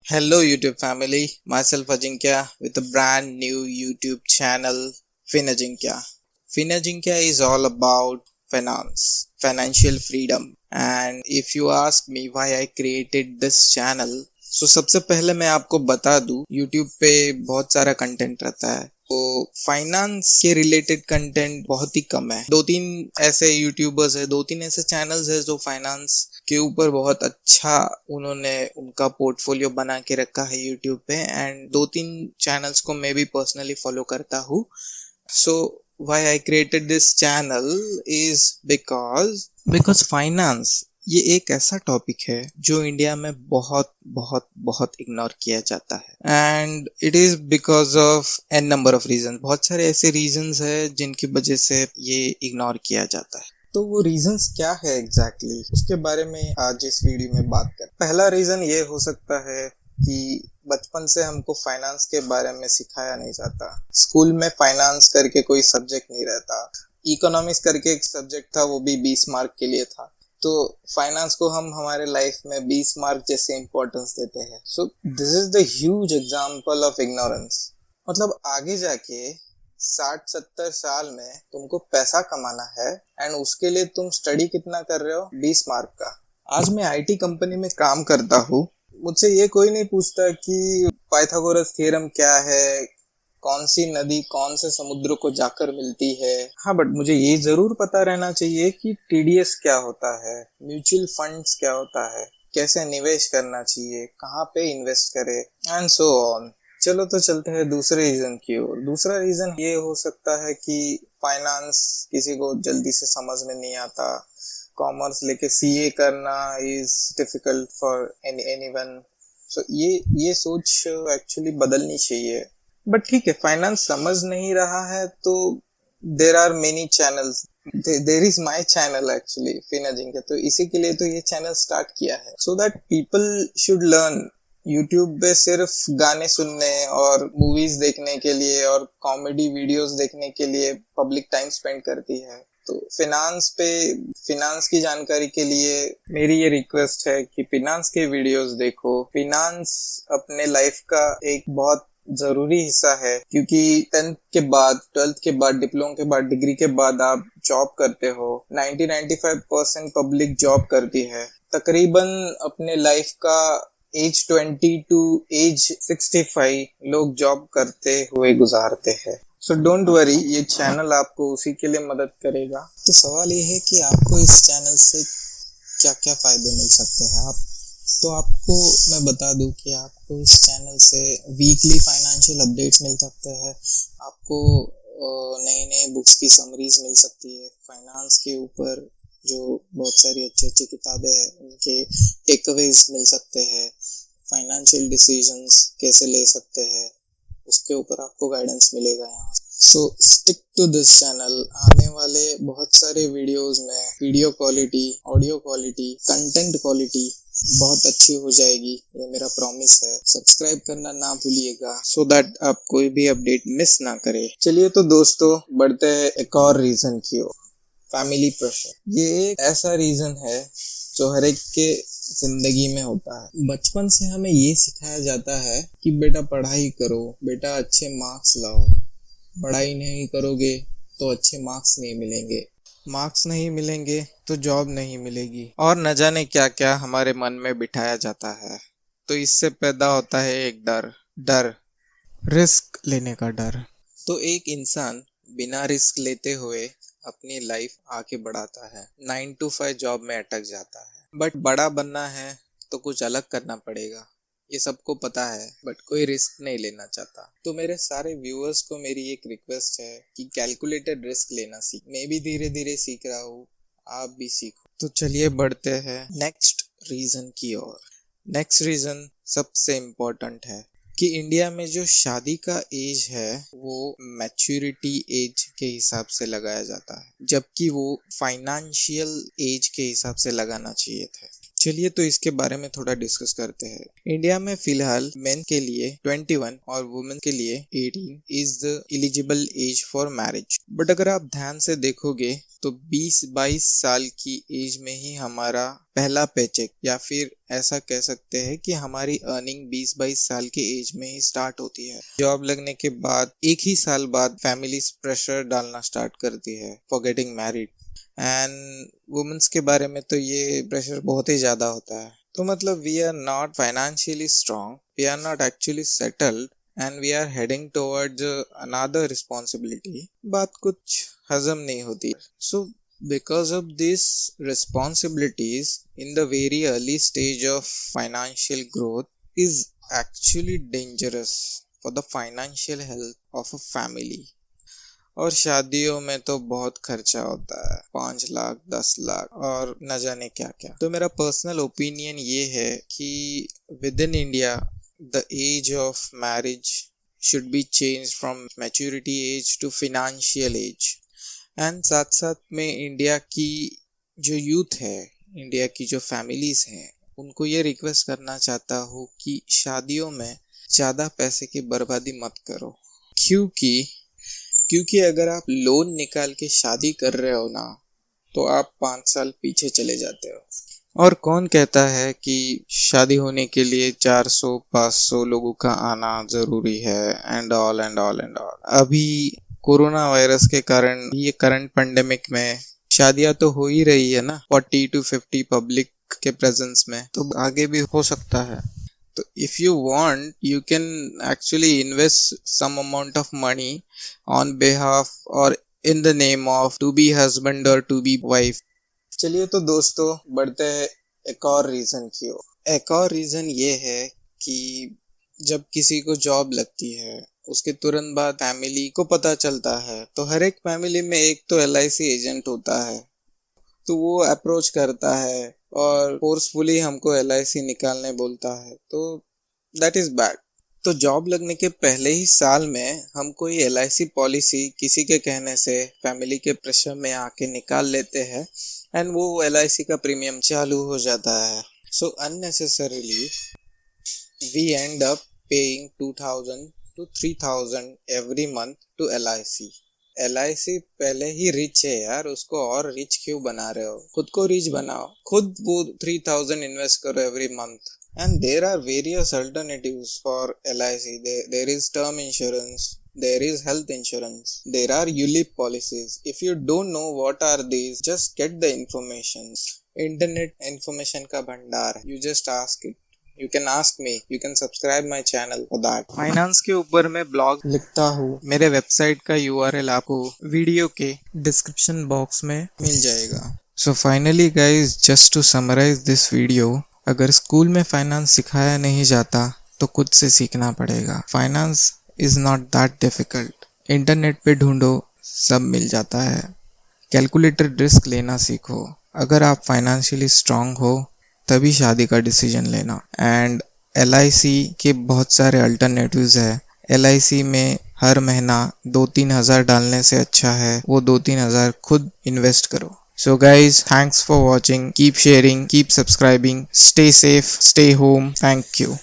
Hello YouTube family, myself Ajinkya with a brand new YouTube channel, Finajinkya. Finajinkya is all about finance, financial freedom. And if you ask me why I created this channel, so सबसे पहले मैं आपको बता दूं, YouTube पे बहुत सारा content रहता है, तो फाइनेंस के रिलेटेड कंटेंट बहुत ही कम है। दो तीन ऐसे यूट्यूबर्स है, दो तीन ऐसे चैनल्स है जो फाइनेंस के ऊपर बहुत अच्छा उन्होंने उनका पोर्टफोलियो बना के रखा है यूट्यूब पे। एंड दो तीन चैनल्स को मैं भी पर्सनली फॉलो करता हूँ। सो why I created this channel is because finance ये एक ऐसा टॉपिक है जो इंडिया में बहुत बहुत बहुत इग्नोर किया जाता है। And it is because of an number of reason. बहुत सारे ऐसे रीजंस है जिनकी वजह से ये इग्नोर किया जाता है। तो वो रीजंस क्या है एग्जैक्टली उसके बारे में आज इस वीडियो में बात कर। पहला रीजन ये हो सकता है कि बचपन से हमको फाइनेंस के बारे में सिखाया नहीं जाता। स्कूल में फाइनेंस करके कोई सब्जेक्ट नहीं रहता। इकोनॉमिक्स करके एक सब्जेक्ट था, वो भी 20 मार्क के लिए था। तो फाइनेंस को हम हमारे लाइफ में 20 मार्क जैसे इंपॉर्टेंस देते हैं। So this is the huge example of ignorance. मतलब आगे जाके 60-70 साल में तुमको पैसा कमाना है एंड उसके लिए तुम स्टडी कितना कर रहे हो, 20 मार्क का। आज मैं आईटी कंपनी में काम करता हूँ। मुझसे ये कोई नहीं पूछता कि पाइथागोरस थ्योरम क्या है, कौन सी नदी कौन से समुद्र को जाकर मिलती है। हाँ, बट मुझे ये जरूर पता रहना चाहिए कि टीडीएस क्या होता है, म्यूचुअल फंड्स क्या होता है, कैसे निवेश करना चाहिए, कहाँ पे इन्वेस्ट करे एंड सो ऑन। चलो तो चलते हैं दूसरे रीजन की ओर। दूसरा रीजन ये हो सकता है कि फाइनेंस किसी को जल्दी से समझ में नहीं आता। कॉमर्स लेके सीए करना इज डिफिकल्ट फॉर एनीवन। सो ये सोच एक्चुअली बदलनी चाहिए। बट ठीक है, फाइनेंस समझ नहीं रहा है तो there are many channels. There is my channel actually, फिनाजिंग। तो इसी के लिए तो ये चैनल स्टार्ट किया है, so that people should learn. YouTube पे सिर्फ गाने सुनने और मूवीज देखने के लिए और कॉमेडी वीडियोस देखने के लिए पब्लिक टाइम स्पेंड करती है। तो फिनांस की जानकारी के लिए मेरी ये रिक्वेस्ट है कि फिनांस के वीडियोस देखो। फिनांस अपने लाइफ का एक बहुत जरूरी हिस्सा है, क्योंकि 10th के बाद, 12th के बाद, डिप्लोमा के बाद, डिग्री के बाद आप जॉब करते हो। 90-95% पब्लिक जॉब करती है। तकरीबन अपने लाइफ का एज 20 टू एज 65 लोग जॉब करते हुए गुजारते हैं। सो डोंट वरी, ये चैनल आपको उसी के लिए मदद करेगा। तो सवाल ये है कि आपको इस चैनल से क्या क्या फायदे मिल सकते हैं। आपको मैं बता दूं कि आपको इस चैनल से वीकली फाइनेंशियल अपडेट्स मिल सकते हैं। आपको नए नए बुक्स की समरीज मिल सकती है। फाइनेंस के ऊपर जो बहुत सारी अच्छी अच्छी किताबें हैं उनके टेकअवेज मिल सकते हैं। फाइनेंशियल डिसीजंस कैसे ले सकते हैं उसके ऊपर आपको गाइडेंस मिलेगा यहाँ। So stick to this channel. आने वाले बहुत सारे वीडियोस में video quality, audio quality, content quality बहुत अच्छी हो जाएगी, ये मेरा प्रॉमिस है। सब्सक्राइब करना ना भूलिएगा सो दैट आप कोई भी अपडेट मिस ना करें। चलिए तो दोस्तों, बढ़ते हैं एक और रीजन की ओर, फैमिली प्रेशर। ये एक ऐसा रीजन है जो हर एक के जिंदगी में होता है। बचपन से हमें ये सिखाया जाता है कि बेटा पढ़ाई करो, बेटा अच्छे मार्क्स लाओ। पढ़ाई नहीं करोगे तो अच्छे मार्क्स नहीं मिलेंगे, मार्क्स नहीं मिलेंगे तो जॉब नहीं मिलेगी, और न जाने क्या क्या हमारे मन में बिठाया जाता है। तो इससे पैदा होता है एक डर, रिस्क लेने का डर। तो एक इंसान बिना रिस्क लेते हुए अपनी लाइफ आगे बढ़ाता है, 9 to 5 जॉब में अटक जाता है। बट बड़ा बनना है तो कुछ अलग करना पड़ेगा, ये सबको पता है, बट कोई रिस्क नहीं लेना चाहता। तो मेरे सारे व्यूअर्स को मेरी एक रिक्वेस्ट है कि कैलकुलेटेड रिस्क लेना सीख। मैं भी धीरे धीरे सीख रहा हूँ, आप भी सीखो। तो चलिए बढ़ते हैं नेक्स्ट रीजन की ओर। नेक्स्ट रीजन सबसे इम्पोर्टेंट है कि इंडिया में जो शादी का एज है वो मैच्योरिटी एज के हिसाब से लगाया जाता है, जबकि वो फाइनेंशियल एज के हिसाब से लगाना चाहिए था। चलिए तो इसके बारे में थोड़ा डिस्कस करते हैं। इंडिया में फिलहाल मेन के लिए 21 और वुमेन के लिए 18 is the eligible age for marriage. But अगर आप ध्यान से देखोगे तो 20-22 साल की एज में ही हमारा पहला पेचेक, या फिर ऐसा कह सकते हैं कि हमारी अर्निंग 20-22 साल के एज में ही स्टार्ट होती है। जॉब लगने के बाद एक ही साल बाद फैमिली प्रेशर डालना स्टार्ट करती है for getting married. And womens के बारे में तो ये प्रेशर बहुत ही ज्यादा होता है। तो मतलब we are not financially strong, we are not actually settled and we are heading towards another responsibility. बात कुछ हजम नहीं होती। सो because of these responsibilities in the very early stage of financial growth is actually dangerous for the financial health of a family। और शादियों में तो बहुत खर्चा होता है, 5 लाख 10 लाख और न जाने क्या क्या। तो मेरा पर्सनल ओपिनियन ये है कि within India the age of marriage should be change from maturity age to financial age. And साथ साथ में इंडिया की जो यूथ है, इंडिया की जो फैमिलीज हैं, उनको ये रिक्वेस्ट करना चाहता हूँ कि शादियों में ज़्यादा पैसे की बर्बादी मत करो। क्योंकि अगर आप लोन निकाल के शादी कर रहे हो ना, तो आप 5 साल पीछे चले जाते हो। और कौन कहता है कि शादी होने के लिए 400-500 लोगों का आना जरूरी है and all and all and all. अभी कोरोना वायरस के कारण ये करंट पेंडेमिक में शादियां तो हो ही रही है ना, 40-50 पब्लिक के प्रेजेंस में, तो आगे भी हो सकता है। तो if you want, you can actually invest some amount of money on behalf or in the name of to be husband or to be wife। चलिए तो दोस्तों बढ़ते हैं एक और रीजन की ओर। एक और रीजन ये है कि जब किसी को जॉब लगती है उसके तुरंत बाद फैमिली को पता चलता है, तो हर एक फैमिली में एक तो LIC एजेंट होता है, तो वो अप्रोच करता है और फोर्सफुली हमको LIC निकालने बोलता है। तो दैट इज बैड। तो जॉब लगने के पहले ही साल में हम कोई LIC पॉलिसी किसी के कहने से फैमिली के प्रेशर में आके निकाल लेते हैं एंड वो LIC का प्रीमियम चालू हो जाता है। So unnecessarily we end up paying 2000 to 3000 every month to LIC। LIC पहले ही रिच है यार, उसको और रिच क्यों बना रहे हो? खुद को रिच बनाओ, खुद वो 3000 इन्वेस्ट करो every month. And there are various alternatives for LIC। There is term insurance, there is health insurance, there are ULIP policies। if you don't know what are these, just get the information। internet information का भंडार, you just ask it, you can ask me, you can subscribe my channel for that। Finance के ऊपर मैं blog लिखता हूँ, मेरे website का URL आपको वीडियो के डिस्क्रिप्शन बॉक्स में मिल जाएगा। So finally guys, just to summarise this video, अगर स्कूल में फाइनेंस सिखाया नहीं जाता तो खुद से सीखना पड़ेगा। Finance is not that difficult, internet पे ढूंढो, सब मिल जाता है। कैलकुलेटर रिस्क लेना सीखो। अगर आप फाइनेंशियली स्ट्रांग हो तभी शादी का डिसीजन लेना। एंड LIC के बहुत सारे अल्टरनेटिव्स है। LIC में हर महीना 2-3 हज़ार डालने से अच्छा है वो 2-3 हज़ार खुद इन्वेस्ट करो। So guys, thanks for watching. Keep sharing, keep subscribing, stay safe, stay home. Thank you.